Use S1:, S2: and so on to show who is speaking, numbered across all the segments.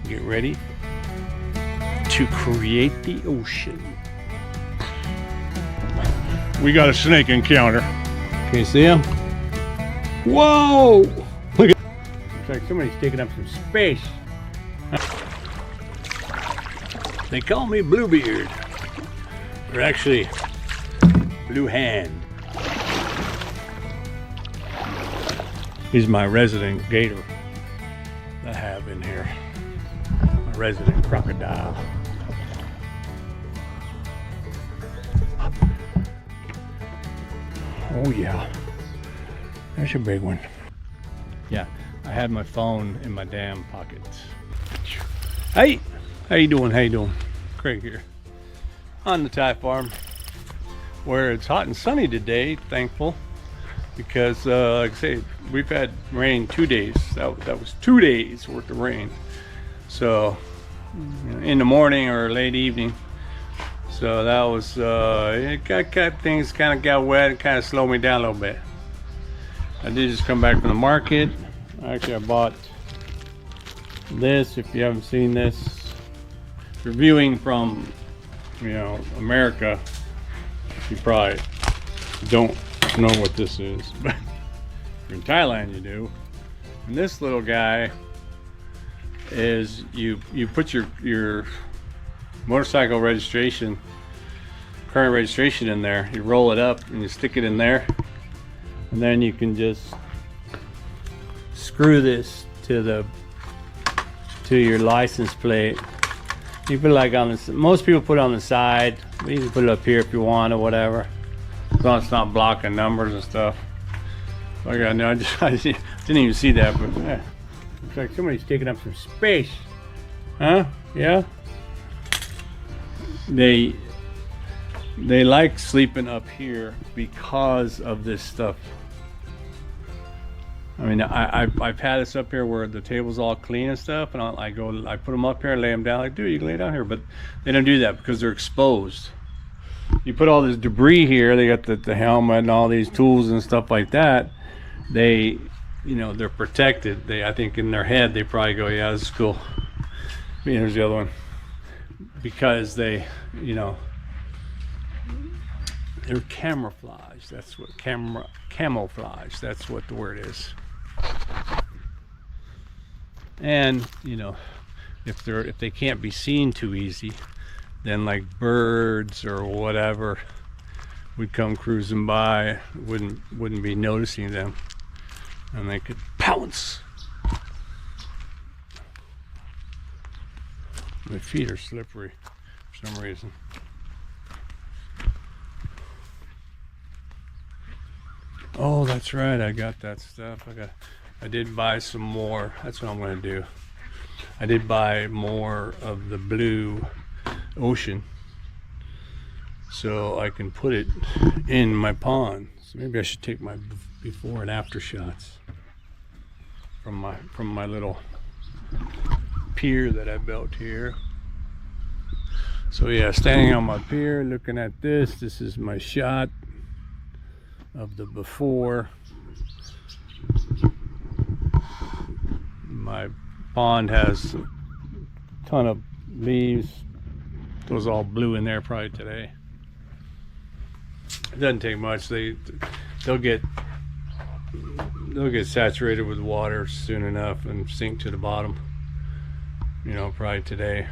S1: Get ready to create the ocean. We got a snake encounter. Can you see him? Whoa! Look at, looks like somebody's taking up some space. They call me Bluebeard. Or actually, Blue Hand. He's my resident gator that I have in here. My resident crocodile. Oh yeah, there's a big one. Yeah, I had my phone in my damn pockets. Hey, how you doing? How you doing? Craig here on the Thai farm, where it's hot and sunny today. Thankful, because like I say, we've had rain 2 days. That was 2 days worth of rain. So in the morning or late evening. So that was, it got things kind of got wet and kind of slowed me down a little bit. I did just come back from the market. Actually, I bought this. If you haven't seen this, reviewing from, America, you probably don't know what this is, but in Thailand you do. And this little guy is, you put your motorcycle registration, current registration in there, you roll it up and you stick it in there, and then you can just screw this to your license plate. You put it like on this, most people put it on the side, but you can put it up here if you want or whatever, as long as it's not blocking numbers and stuff. I didn't even see that, but yeah, looks like somebody's taking up some space. Huh? Yeah. They like sleeping up here because of this stuff. I mean, I've had this up here where the table's all clean and stuff, and I put them up here and lay them down. Like, dude, you can lay down here, but they don't do that because they're exposed. You put all this debris here. They got the helmet and all these tools and stuff like that. They're protected. I think in their head they probably go, yeah, this is cool. Here's the other one. Because they're camouflage. That's what camouflage. That's what the word is. And if they can't be seen too easy, then like birds or whatever would come cruising by, wouldn't be noticing them, and they could pounce. My feet are slippery for some reason. Oh, that's right. I got that stuff. I did buy some more. That's what I'm going to do. I did buy more of the blue ocean, so I can put it in my pond. So maybe I should take my before and after shots from my little pier that I built here. So yeah, standing on my pier looking at this is my shot of the before. My pond has a ton of leaves. Those all blue in there probably today. It doesn't take much. They'll get saturated with water soon enough and sink to the bottom. Probably today.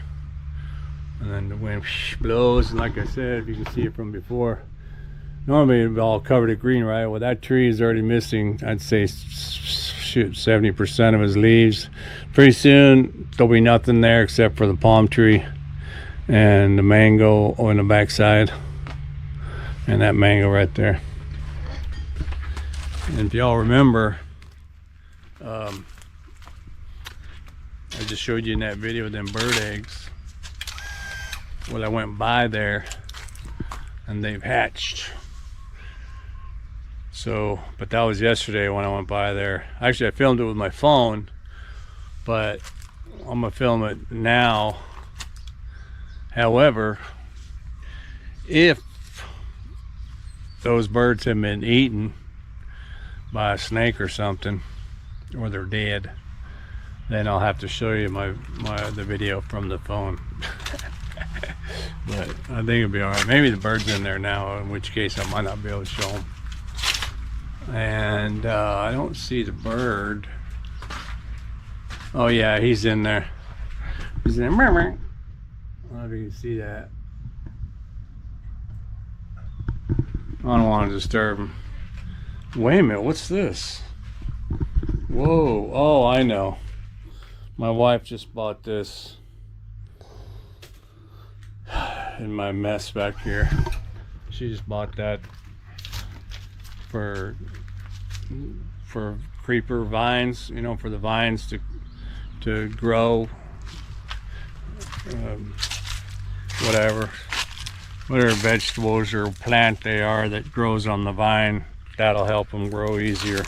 S1: And then the wind blows, and like I said, if you can see it from before, normally it'd be all covered in green, right? Well, that tree is already missing, I'd say, 70% of his leaves. Pretty soon there'll be nothing there except for the palm tree and the mango on the backside, and that mango right there. And if y'all remember, I just showed you in that video them bird eggs. Well, I went by there and they've hatched. So, but that was yesterday when I went by there. Actually, I filmed it with my phone, but I'm gonna film it now. However, if those birds have been eaten by a snake or something, or they're dead, then I'll have to show you the video from the phone. But I think it'll be all right. Maybe the bird's in there now, in which case I might not be able to show them. And I don't see the bird. Oh yeah, he's in there. He's in there. I don't know if you can see that. I don't want to disturb him. Wait a minute, what's this? Whoa, oh, I know. My wife just bought this in my mess back here. She just bought that for creeper vines, you know, for the vines to grow, whatever vegetables or plant they are that grows on the vine. That'll help them grow easier.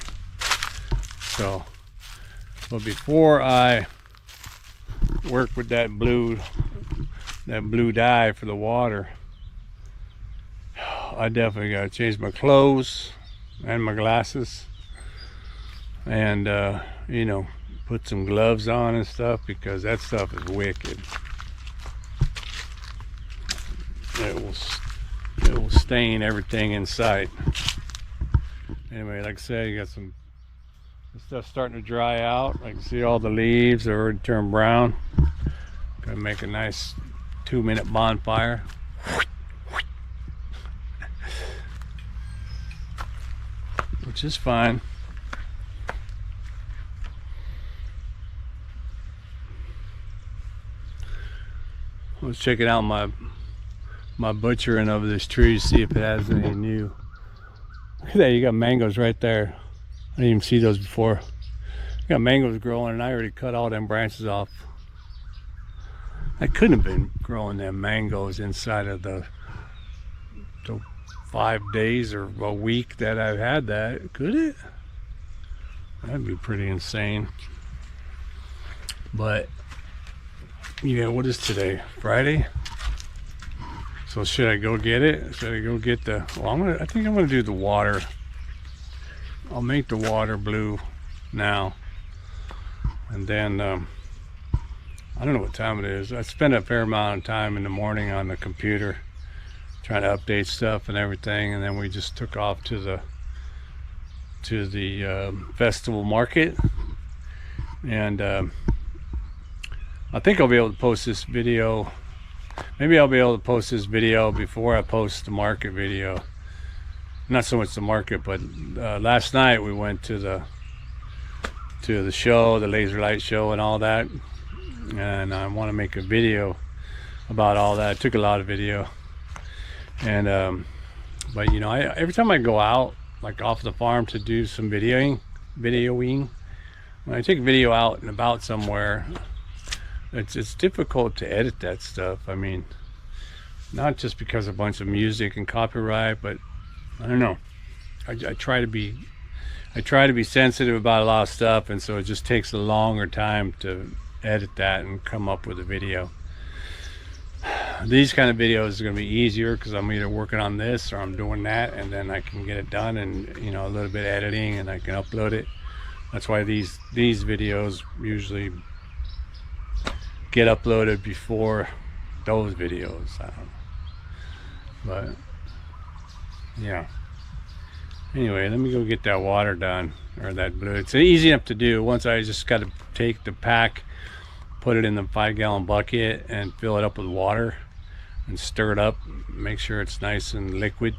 S1: So, but before I work with that blue dye for the water, I definitely got to change my clothes and my glasses, and you know, put some gloves on and stuff, because that stuff is wicked. It will stain everything in sight. Anyway, like I said, you got some stuff starting to dry out. I can see all the leaves are already turned brown. Gonna make a nice 2-minute bonfire. Which is fine. I was checking out my butchering of this tree to see if it has any new. Look at that, you got mangoes right there. I didn't even see those before. You got mangoes growing, and I already cut all them branches off. I couldn't have been growing them mangoes inside of the 5 days or a week that I've had that, could it? That'd be pretty insane. But yeah, what is today? Friday? So should I go get it? Should I go get the, well, I think I'm gonna do the water. I'll make the water blue now. And then I don't know what time it is. I spend a fair amount of time in the morning on the computer trying to update stuff and everything, and then we just took off to the festival market. And I think I'll be able to post this video. Maybe I'll be able to post this video before I post the market video. Not so much the market, but last night we went to the show, the laser light show and all that, and I want to make a video about all that. I took a lot of video, and but you know, every time I go out, like off the farm, to do some videoing, when I take a video out and about somewhere, it's difficult to edit that stuff. I mean, not just because of a bunch of music and copyright, but I don't know. I try to be sensitive about a lot of stuff, and so it just takes a longer time to edit that and come up with a video. These kind of videos are going to be easier because I'm either working on this or I'm doing that, and then I can get it done, and you know, a little bit of editing, and I can upload it. That's why these videos usually get uploaded before those videos. I don't know, but yeah. Anyway, let me go get that water done, or that blue. It's easy enough to do. Once I just got to take the pack, put it in the 5-gallon bucket, and fill it up with water, and stir it up. Make sure it's nice and liquid.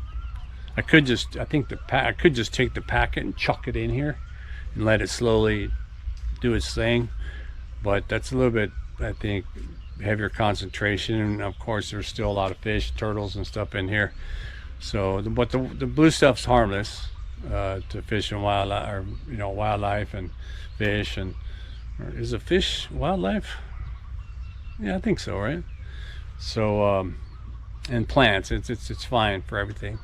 S1: I could just take the packet and chuck it in here, and let it slowly do its thing. But that's a little bit, I think, heavier concentration, and of course there's still a lot of fish, turtles and stuff in here. So but the blue stuff's harmless to fish and wildlife, or you know, wildlife and fish. And is a fish wildlife? Yeah, I think so, right? So and plants, it's fine for everything,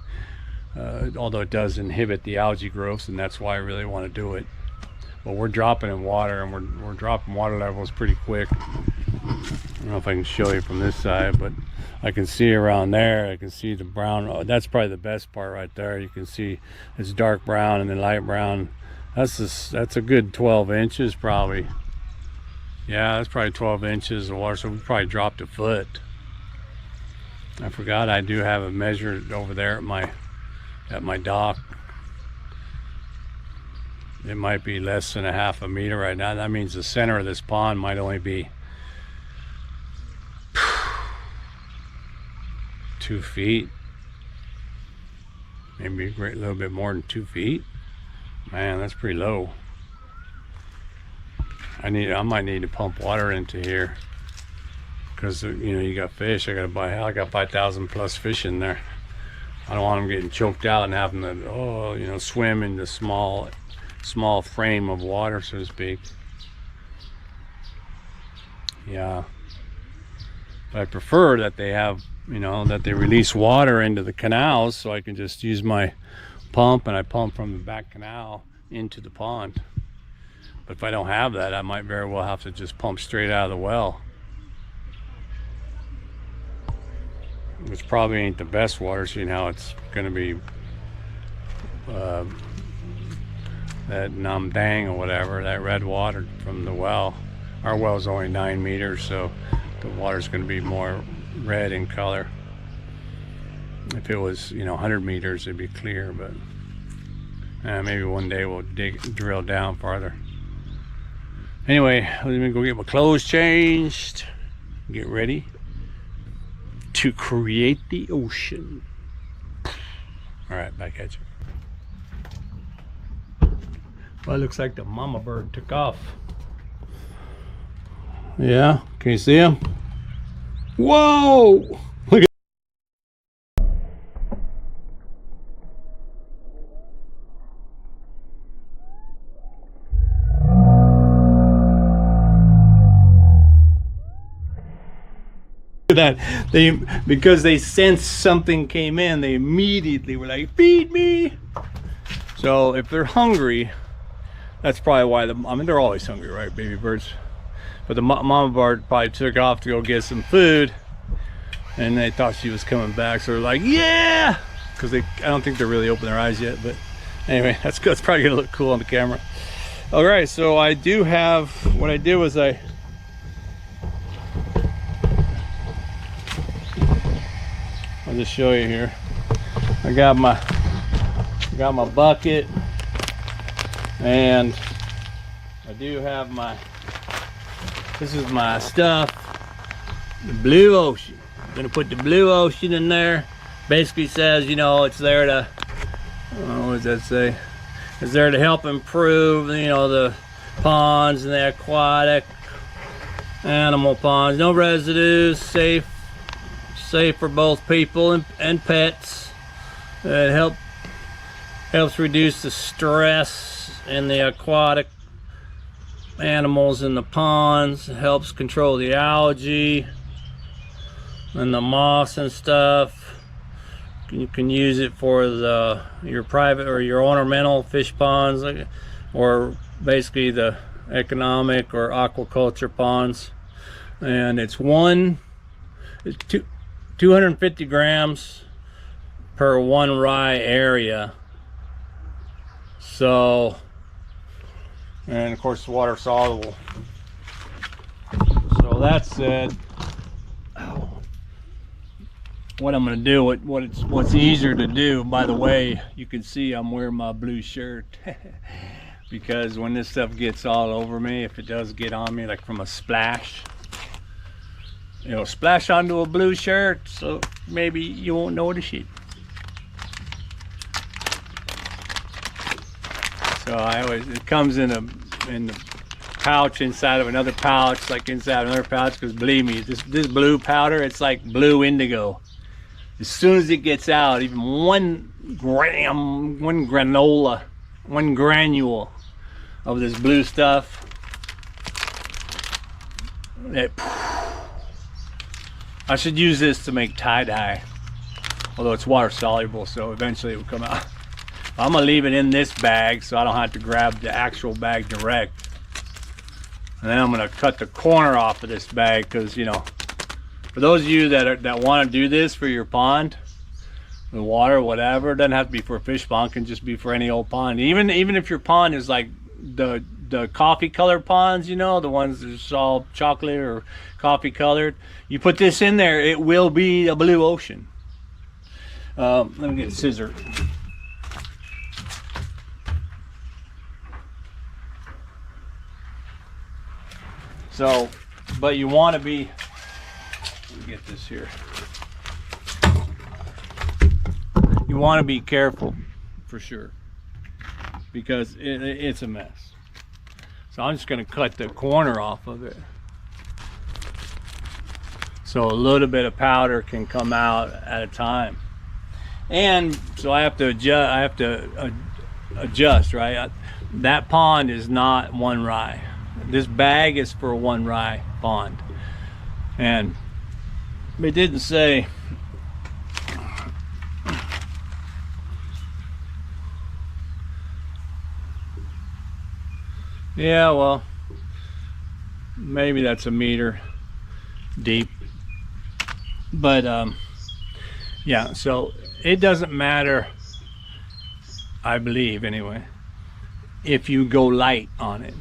S1: although it does inhibit the algae growth, and that's why I really want to do it. But we're dropping in water, and we're dropping water levels pretty quick. I don't know if I can show you from this side, but I can see around there. I can see the brown. Oh, that's probably the best part right there. You can see it's dark brown and then light brown. That's a good 12 inches probably. Yeah, that's probably 12 inches of water, so we probably dropped a foot. I forgot I do have it measured over there at my dock. It might be less than a half a meter right now. That means the center of this pond might only be 2 feet. Maybe a little bit more than 2 feet. Man, that's pretty low. I might need to pump water into here, because you know, you got fish. I got 5,000 plus fish in there. I don't want them getting choked out and having to, you know, swim in the small frame of water, so to speak. Yeah, but I prefer that they have, you know, that they release water into the canals, so I can just use my pump, and I pump from the back canal into the pond. But if I don't have that, I might very well have to just pump straight out of the well, which probably ain't the best water, seeing how it's going to be that Nam Dang or whatever, that red water from the well. Our well's only 9 meters, so the water's going to be more red in color. If it was, you know, 100 meters, it'd be clear, but maybe one day we'll drill down farther. Anyway, let me go get my clothes changed, get ready to create the ocean. All right, back at you. Well, it looks like the mama bird took off. Yeah, can you see him? Whoa! Look at that. Because they sensed something came in, they immediately were like, feed me. So if they're hungry, that's probably why I mean, they're always hungry, right, baby birds? But the mama bird probably took off to go get some food, and they thought she was coming back, so they're like, yeah, because I don't think they're really open their eyes yet. But anyway, that's good. It's probably gonna look cool on the camera. All right, so I do have, what I did was I'll just show you here. I got my bucket, and I do have this is my stuff, the blue ocean. I'm gonna put the blue ocean in there. Basically says, you know, it's there to, what does that say? It's there to help improve, you know, the ponds and the aquatic animal ponds. No residues, safe for both people and pets. It helps reduce the stress in the aquatic animals in the ponds. It helps control the algae and the moss and stuff. You can use it for your private or your ornamental fish ponds, or basically the economic or aquaculture ponds. And it's 250 grams per 1 rye area. So, and of course water soluble. So that said, what I'm gonna do, what's easier to do, by the way, you can see I'm wearing my blue shirt because when this stuff gets all over me, if it does get on me, like from a splash, it'll splash onto a blue shirt, so maybe you won't notice it. So it comes in the pouch inside of another pouch, like inside another pouch, because believe me, this blue powder, it's like blue indigo. As soon as it gets out, even one granule of this blue stuff, I should use this to make tie-dye, although it's water soluble, so eventually it will come out. I'm gonna leave it in this bag so I don't have to grab the actual bag direct. And then I'm gonna cut the corner off of this bag, because, you know, for those of you that want to do this for your pond, the water, whatever, it doesn't have to be for a fish pond, it can just be for any old pond. Even if your pond is like the the coffee colored ponds, you know, the ones that's all chocolate or coffee colored. You put this in there, it will be a blue ocean. Let me get a scissor. So, but you want to be, let me get this here. You want to be careful for sure, because it's a mess. So I'm just going to cut the corner off of it, so a little bit of powder can come out at a time. And so I have to adjust, right? That pond is not one rye. This bag is for one rye pond, and it didn't say. Yeah, well, maybe that's a meter deep, but yeah, so it doesn't matter, I believe anyway, if you go light on it.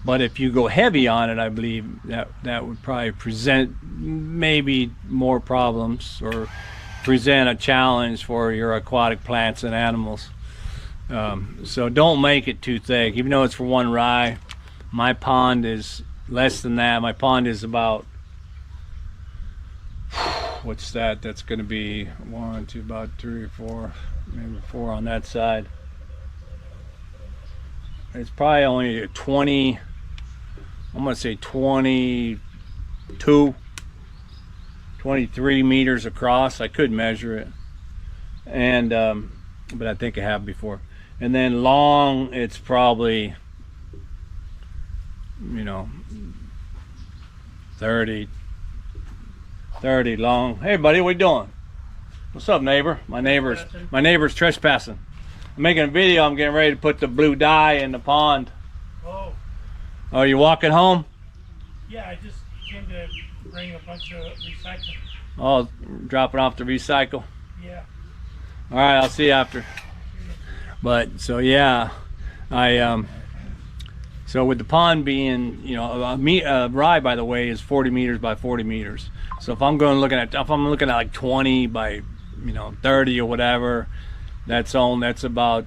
S1: But if you go heavy on it, I believe that would probably present maybe more problems, or present a challenge for your aquatic plants and animals. So don't make it too thick, even though it's for one rye. My pond is less than that. My pond is about, what's that? That's going to be 1, 2, about 3 or 4, maybe 4 on that side. It's probably only a 20, I'm going to say 22, 23 meters across. I could measure it, and but I think I have before. And then long, it's probably, you know, 30 long. Hey buddy, what you doing? What's up, neighbor? My neighbor's trespassing. I'm making a video. I'm getting ready to put the blue dye in the pond.
S2: Oh.
S1: Oh, you walking home?
S2: Yeah, I just came to bring a bunch of recycling.
S1: Oh, dropping off the recycle?
S2: Yeah.
S1: All right, I'll see you after. But so yeah, so with the pond being, you know, rye, by the way, is 40 meters by 40 meters. So if I'm looking at like 20 by, you know, 30 or whatever, that's about,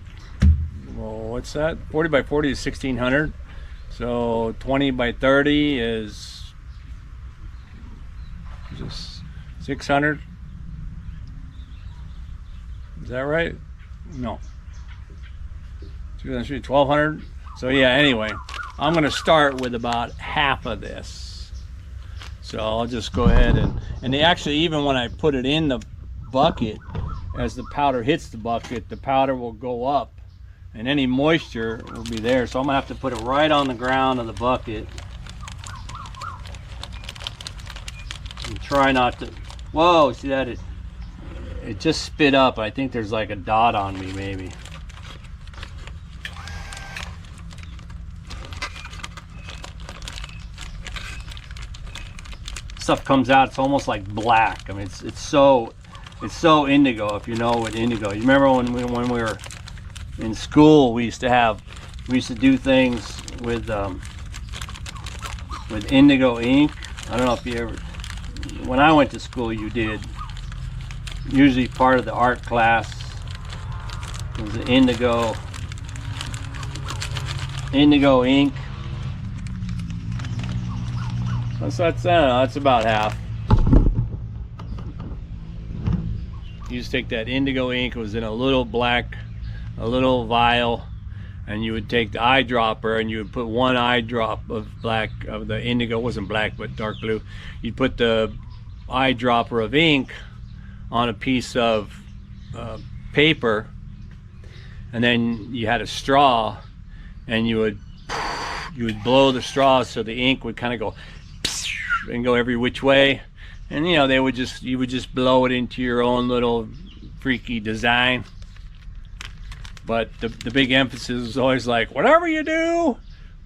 S1: well, what's that? 40 by 40 is 1600. So 20 by 30 is just 600. Is that right? No. 1200. So yeah, anyway, I'm going to start with about half of this. So I'll just go ahead and actually, even when I put it in the bucket, as the powder hits the bucket, the powder will go up and any moisture will be there. So I'm gonna have to put it right on the ground of the bucket and try not to, whoa, see that? It just spit up. I think there's like a dot on me, maybe. Stuff comes out, it's almost like black. I mean, it's so indigo, if you know what indigo. You remember when we were in school, we used to do things with indigo ink. I don't know if you ever, when I went to school, you did. Usually part of the art class was the indigo ink. So that's about half. You just take that indigo ink, it was in a little vial, and you would take the eyedropper and you would put one eye drop of the indigo. It wasn't black but dark blue. You'd put the eyedropper of ink on a piece of paper, and then you had a straw, and you would blow the straw so the ink would kind of go and go every which way, and you know, you would just blow it into your own little freaky design. But the big emphasis is always like, whatever you do,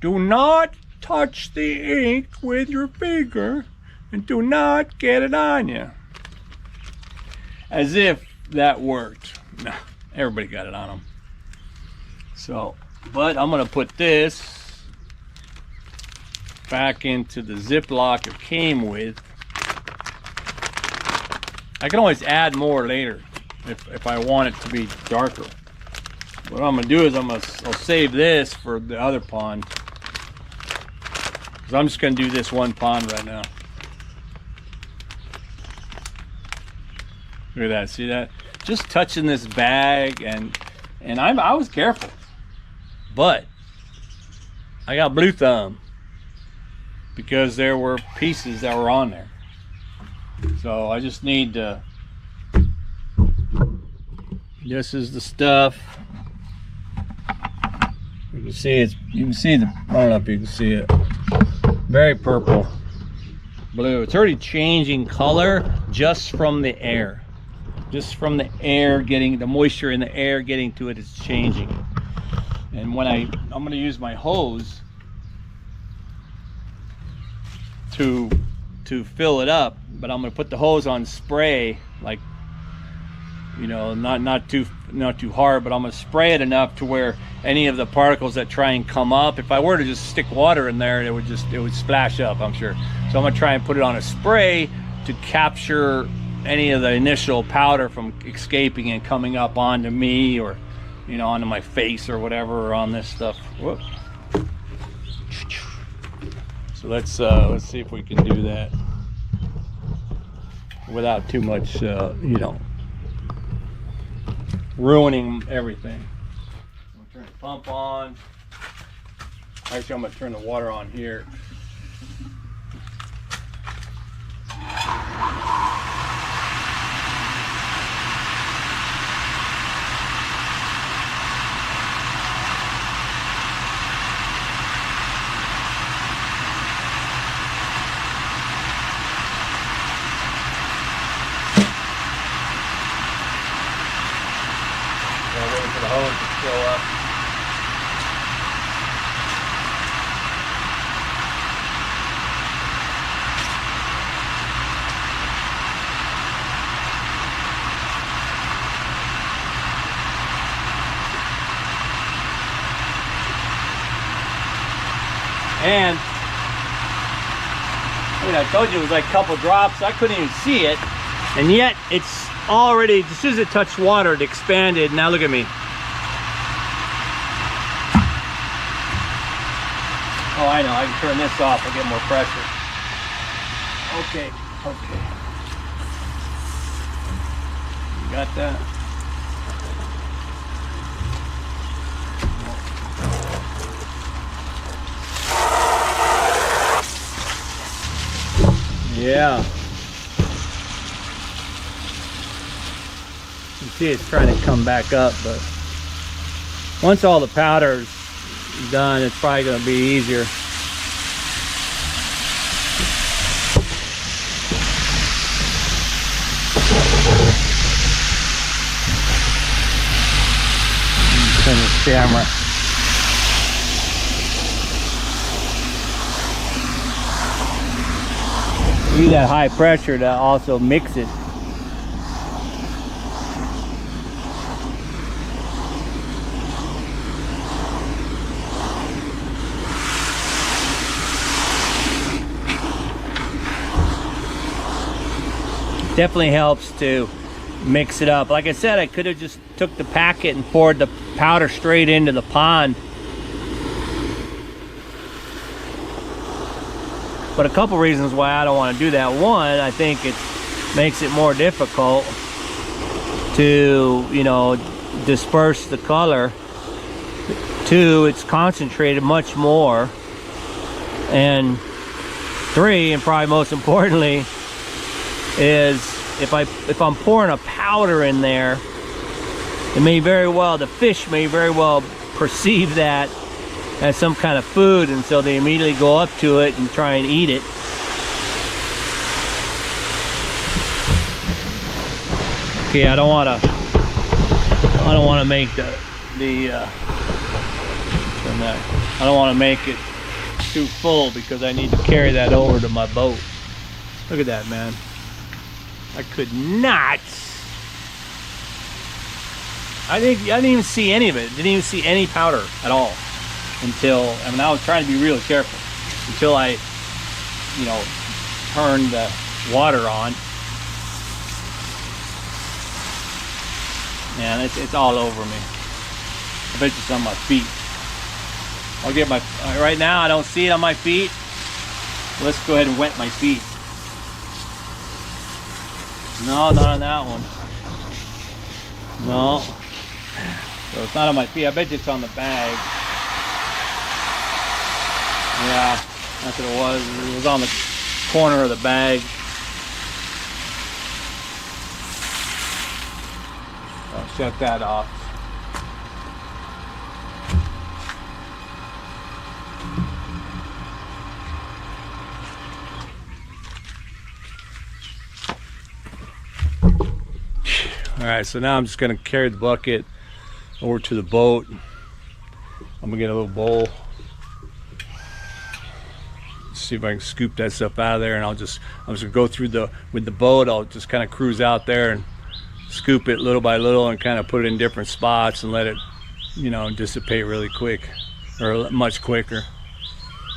S1: do not touch the ink with your finger and do not get it on you. As if that worked. Nah, everybody got it on them. So But I'm gonna put this back into the Ziploc it came with. I can always add more later if I want it to be darker. What I'm gonna do is I'll save this for the other pond, because I'm just gonna do this one pond right now. Look at that, see that? Just touching this bag, and I was careful, but I got blue thumb because there were pieces that were on there. So I just need to, this is the stuff. You can see it's, you can see the, I don't know if you can see it, very purple, blue. It's already changing color just from the air. Just from the air getting, the moisture in the air getting to it, it's changing. And when I'm going to use my hose to fill it up, but I'm going to put the hose on spray, like, you know, not too hard, but I'm going to spray it enough to where any of the particles that try and come up, if I were to just stick water in there, it would splash up, I'm sure. So I'm going to try and put it on a spray to capture any of the initial powder from escaping and coming up onto me, or, you know, onto my face or whatever, or on this stuff. Whoop. So let's see if we can do that without too much, you know, ruining everything. I'm gonna turn the pump on. Actually, I'm gonna turn the water on here. The hose to fill up. And I told you it was like a couple drops. I couldn't even see it, and yet it's already, as soon as it touched water, it expanded. Now look at me. Oh, I know, I can turn this off, I'll get more pressure. Okay, okay. You got that? Yeah. You see it's trying to come back up, but once all the powder's done, it's probably going to be easier. Turn this camera. Use that high pressure to also mix it. Definitely helps to mix it up. Like I said, I could have just took the packet and poured the powder straight into the pond. But a couple reasons why I don't want to do that. One, I think it makes it more difficult to, you know, disperse the color. Two, it's concentrated much more. And three, and probably most importantly, is if I'm pouring a powder in there, it may very well, the fish may very well perceive that as some kind of food, and so they immediately go up to it and try and eat it. Okay, I don't want to make I don't want to make it too full, because I need to carry that over to my boat. Look at that, man. I didn't even see any of it. Didn't even see any powder at all until, I mean, I was trying to be really careful until I, you know, turned the water on. Man, it's all over me. I bet it's on my feet. I'll get my, right now I don't see it on my feet. Let's go ahead and wet my feet. No, not on that one. No. So it's not on my feet. I bet you it's on the bag. Yeah, that's what it was. It was on the corner of the bag. I'll shut that off. All right, so now I'm just gonna carry the bucket over to the boat. I'm gonna get a little bowl. See if I can scoop that stuff out of there, and I'm just gonna go through with the boat. I'll just kind of cruise out there and scoop it little by little and kind of put it in different spots and let it, you know, dissipate really quick, or much quicker.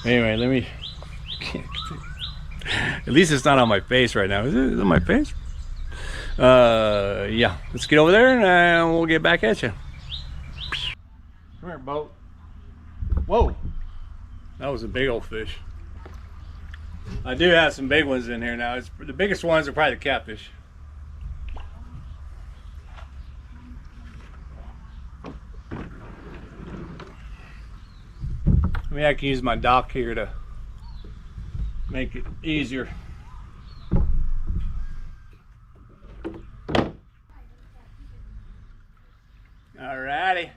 S1: Anyway, let me, at least it's not on my face right now. Is it on my face? Yeah, let's get over there and we'll get back at you. Come here, boat. Whoa, that was a big old fish. I do have some big ones in here now. The biggest ones are probably the catfish. Maybe I can use my dock here to make it easier. Alrighty.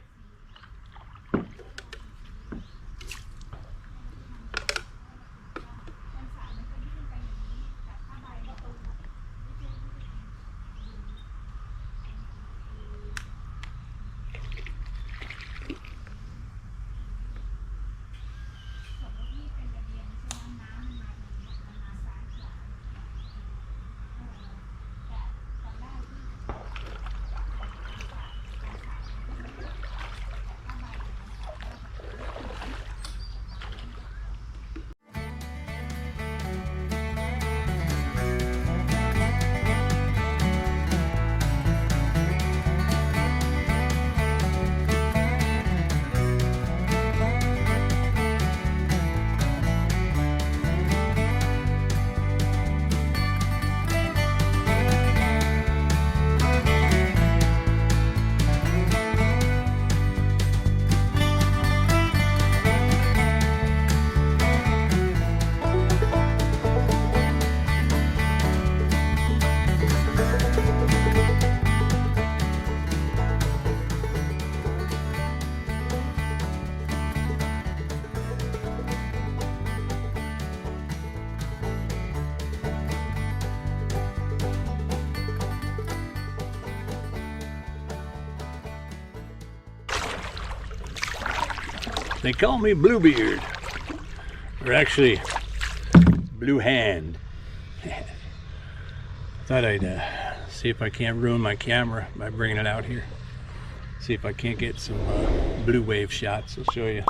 S1: They call me Bluebeard, or actually Blue Hand. Thought I'd see if I can't ruin my camera by bringing it out here. See if I can't get some blue wave shots. I'll show you.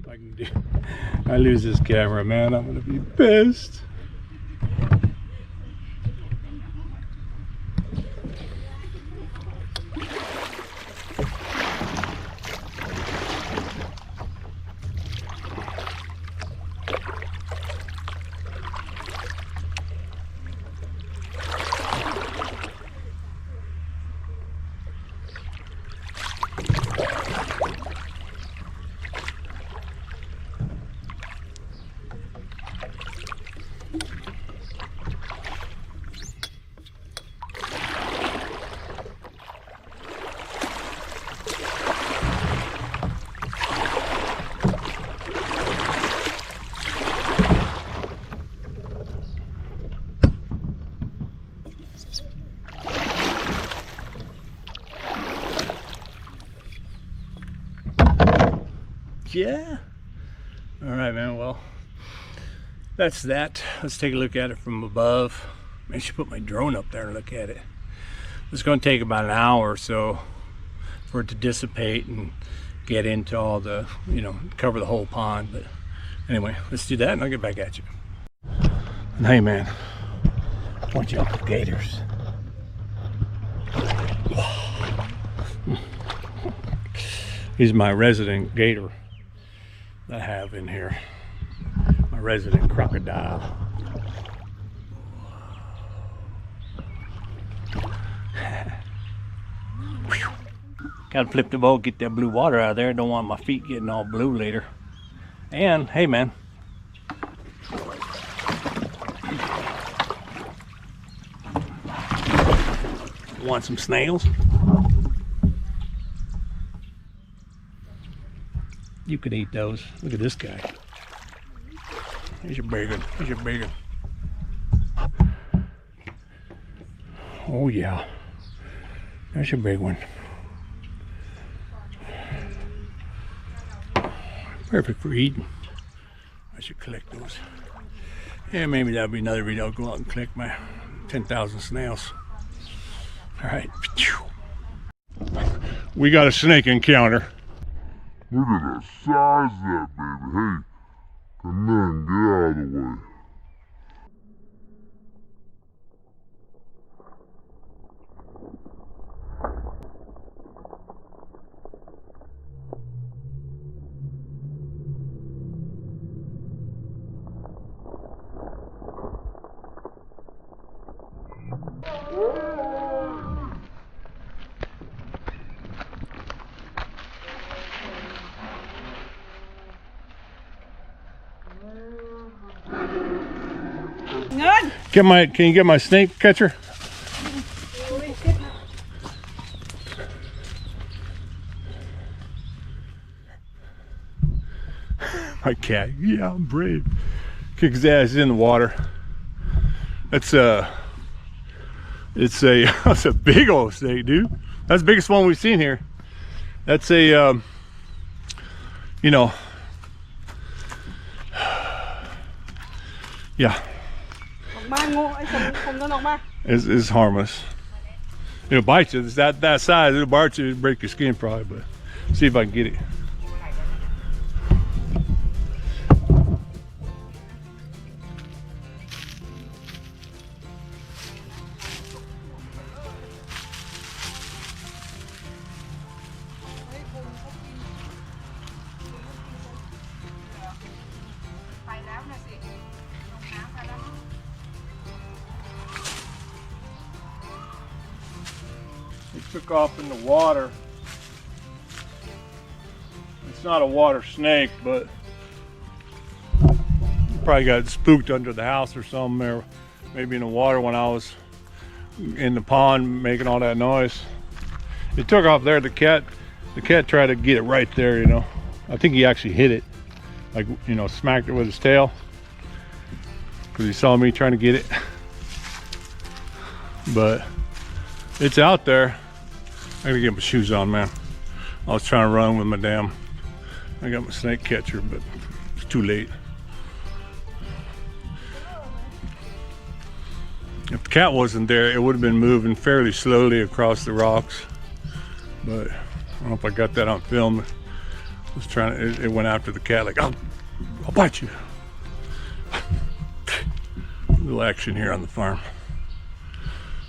S1: If I can do, I lose this camera, man, I'm gonna be pissed. Yeah. All right, man. Well, that's that. Let's take a look at it from above. I should put my drone up there and look at it. It's going to take about an hour or so for it to dissipate and get into all the, you know, cover the whole pond. But anyway, let's do that and I'll get back at you. And hey man, watch out for gators. He's my resident gator that I have in here. My resident crocodile. Gotta flip the boat, get that blue water out of there. Don't want my feet getting all blue later. And hey man, want some snails? You could eat those. Look at this guy. Here's your big one. Here's your big one. Oh yeah. There's your big one. Perfect for eating. I should collect those. Yeah, maybe that'll be another video. I'll go out and collect my 10,000 snails. All right. We got a snake encounter.
S3: Look at the size of that baby. Hey, come on, get out of the way.
S1: Can you get my snake catcher? My cat, yeah, I'm brave. Kicks his ass in the water. It's a that's a big old snake, dude. That's the biggest one we've seen here. That's a you know, yeah. It's harmless. It'll bite you. It's that size. It'll bite you. It'll break your skin probably. But see if I can get it. He took off in the water. It's not a water snake, but he probably got spooked under the house or something, or maybe in the water when I was in the pond making all that noise. It took off there. The cat tried to get it right there, you know. I think he actually hit it, like, you know, smacked it with his tail, because he saw me trying to get it. But it's out there. I gotta get my shoes on, man. I was trying to run with my I got my snake catcher, but it's too late. If the cat wasn't there, it would have been moving fairly slowly across the rocks. But I don't know if I got that on film. I was trying to, it went after the cat like, I'll bite you. A little action here on the farm.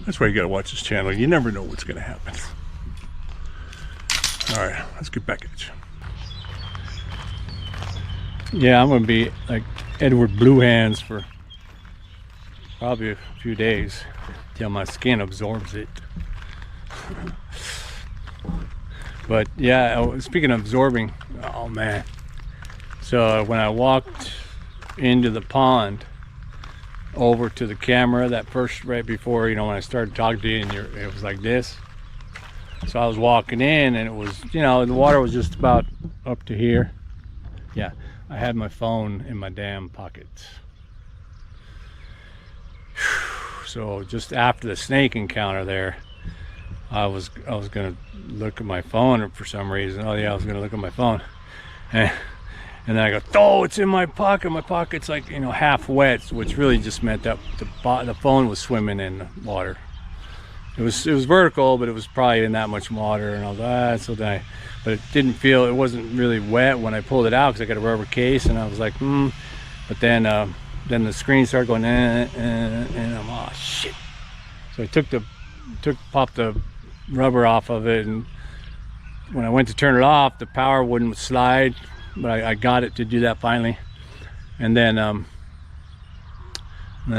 S1: That's why you gotta watch this channel. You never know what's gonna happen. All right, let's get back at you. Yeah, I'm gonna be like Edward Blue Hands for probably a few days till my skin absorbs it. But yeah, speaking of absorbing, oh man. So when I walked into the pond over to the camera, that first, right before, you know, when I started talking to you, and it was like this. So I was walking in and it was, you know, the water was just about up to here. Yeah, I had my phone in my damn pockets. So just after the snake encounter there, I was gonna look at my phone for some reason. Oh yeah, I was gonna look at my phone, and And then I go, oh, it's in my pocket. My pocket's like, you know, half wet, which really just meant that the phone was swimming in the water. It was vertical, but it was probably in that much water, and I was like, so then but it didn't feel, it wasn't really wet when I pulled it out because I got a rubber case, and I was like, But then the screen started going, and I'm, oh shit. So I popped the rubber off of it, and when I went to turn it off, the power wouldn't slide, but I got it to do that finally. And then I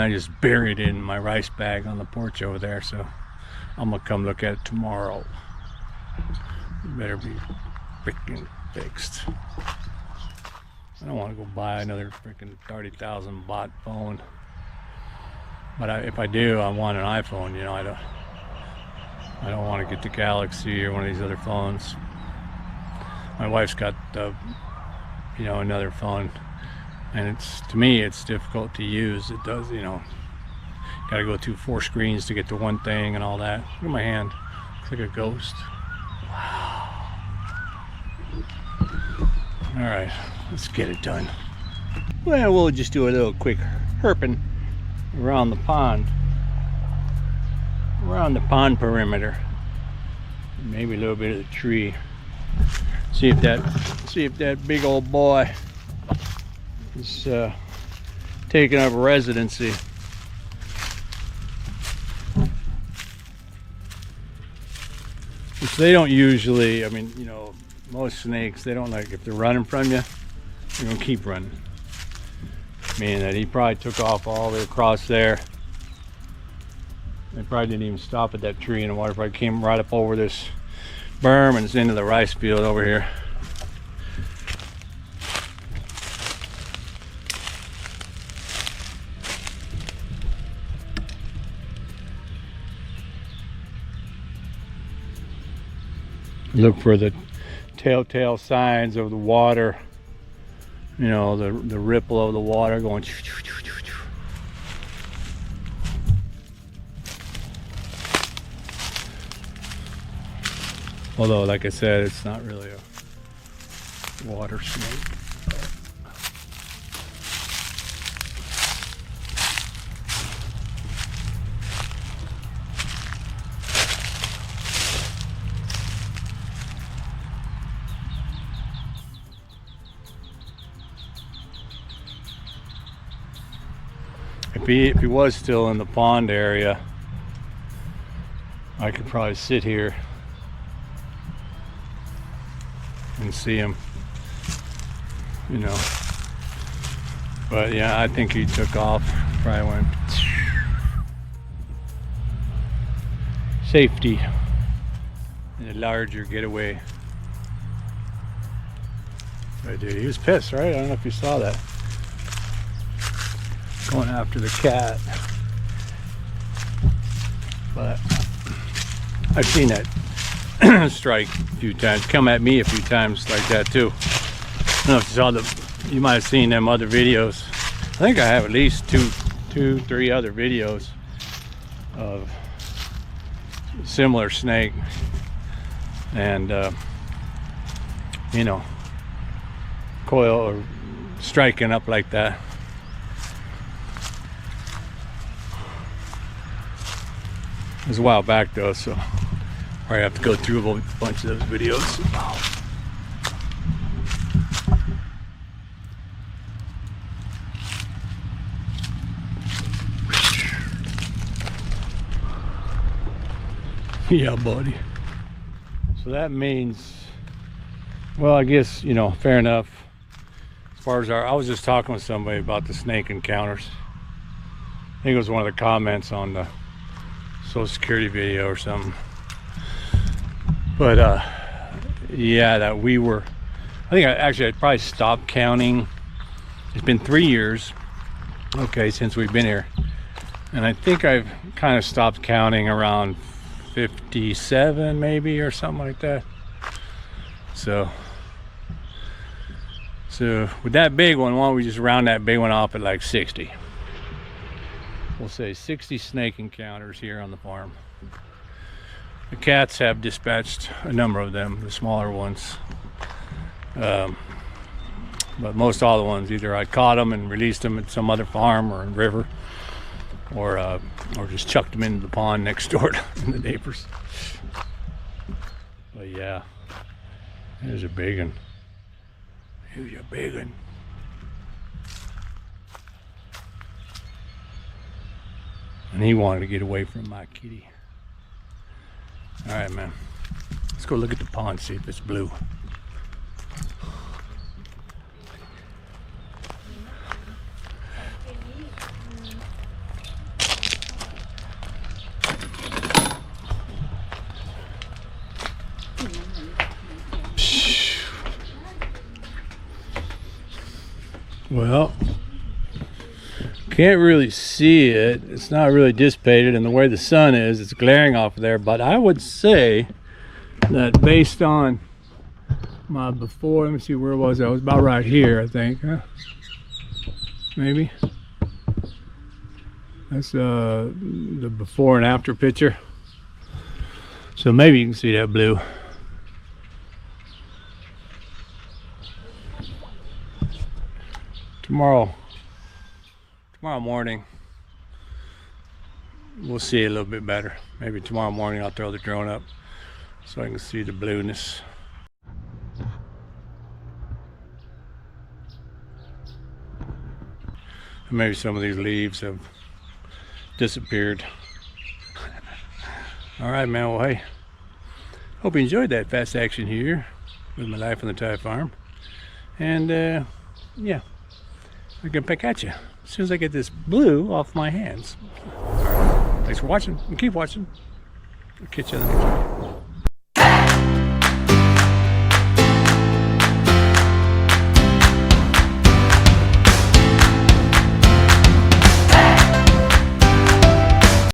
S1: just buried it in my rice bag on the porch over there. So I'm gonna come look at it tomorrow. It better be freaking fixed. I don't want to go buy another freaking 30,000 baht phone. But if I do, I want an iPhone. You know, I don't want to get the Galaxy or one of these other phones. My wife's got you know, another phone, and to me it's difficult to use. It does, you know, gotta go through 4 screens to get to one thing and all that. Look at my hand, looks like a ghost. Wow. All right, let's get it done. Well, we'll just do a little quick herping around the pond, perimeter, maybe a little bit of the tree. See if that big old boy is taking up residency. Which they don't usually, I mean, you know, most snakes, they don't, like, if they're running from you, they're gonna keep running. Meaning that he probably took off all the way across there. They probably didn't even stop at that tree, and the water probably came right up over this berm and it's into the rice field over here. Look for the telltale signs of the water, you know, the ripple of the water going. Although, like I said, it's not really a water snake. If he was still in the pond area, I could probably sit here and see him, you know. But yeah, I think he took off, probably went safety in a larger getaway. But dude, he was pissed, right? I don't know if you saw that. Going after the cat. But I've seen that strike a few times, come at me a few times like that too. I don't know if you might have seen them other videos. I think I have at least two, 3 other videos of similar snake, and you know, coil or striking up like that. It was a while back though, so probably have to go through a bunch of those videos. Yeah, buddy. So that means, well, I guess, you know, fair enough. As far as I was just talking with somebody about the snake encounters. I think it was one of the comments on the Social Security video or something. But yeah, that we were, I think I probably stopped counting. It's been 3 years, okay, since we've been here, and I think I've kind of stopped counting around 57 maybe, or something like that. So with that big one, why don't we just round that big one off at like 60? We'll say 60 snake encounters here on the farm. The cats have dispatched a number of them, the smaller ones. But most all the ones, either I caught them and released them at some other farm or river, or just chucked them into the pond next door to the neighbors. But yeah, there's a big one. Here's a big one. And he wanted to get away from my kitty. All right, man. Let's go look at the pond, see if it's blue. Well, can't really see it. It's not really dissipated, and the way the sun is, it's glaring off of there. But I would say that based on my before, let me see, where was I? I was about right here, I think. Huh? Maybe. That's the before and after picture. So maybe you can see that blue. Tomorrow morning we'll see it a little bit better. Maybe tomorrow morning I'll throw the drone up so I can see the blueness. And maybe some of these leaves have disappeared. All right, man. Well, hey, hope you enjoyed that fast action here with my life on the Thai farm. And yeah, I can pick at you as soon as I get this blue off my hands. All right. Thanks for watching, and keep watching. I'll catch you in the next one.